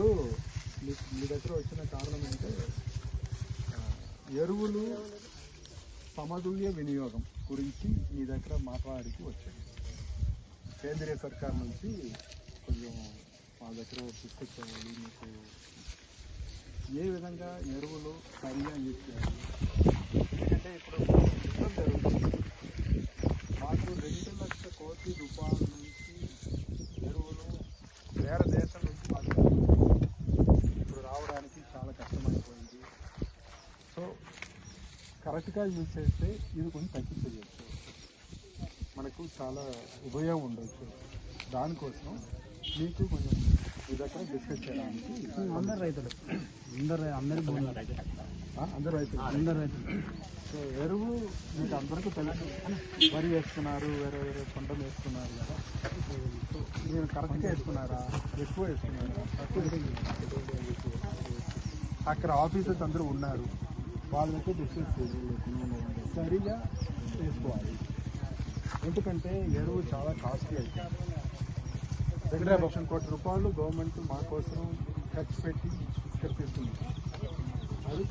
ఇప్పుడు మీ దగ్గర వచ్చిన కారణం అంటే ఎరువులు సమతుల్య వినియోగం గురించి మీ దగ్గర మాట్లాడికి వచ్చాను. కేంద్రీయ సర్కార్ నుంచి కొంచెం మా దగ్గర తీసుకొచ్చేవాళ్ళు మీకు ఏ విధంగా ఎరువులు సరిగా యూజ్ చేయాలి. ఎందుకంటే ఇప్పుడు యుద్ధం జరుగుతుంది. మాకు 2 లక్షల కోట్ల రూపాయల నుంచి ఎరువులు వేరే దేశం నుంచి మాకు ఇప్పుడు రావడానికి చాలా కష్టమైపోయింది. సో కరెక్ట్గా యూజ్ చేస్తే ఇది కొంచెం తగ్గించవచ్చు, మనకు చాలా ఉపయోగం ఉండొచ్చు. దానికోసం మీకు కొంచెం మీ దగ్గర డిస్కస్ చేయడానికి అందరు రైతులు అందరు రైతులు సో ఎరువు మీకు అందరికీ తెలుసు, వరి వేసుకున్నారు, వేరే వేరే పంటలు వేసుకున్నారు కదా. సో మీరు కరెక్ట్గా వేసుకున్నారా, ఎక్కువ వేసుకున్నారా, తక్కువ అక్కడ ఆఫీసర్స్ అందరూ ఉన్నారు, వాళ్ళ దగ్గర డిస్కస్ చేయాలి, సరిగా వేసుకోవాలి. ఎందుకంటే ఎరువు చాలా కాస్ట్లీ అవుతుంది. 2 లక్షల కోట్ల రూపాయలు గవర్నమెంట్ మా కోసం ఖర్చు పెట్టి ఇక్కడ తీసుకుంది. అది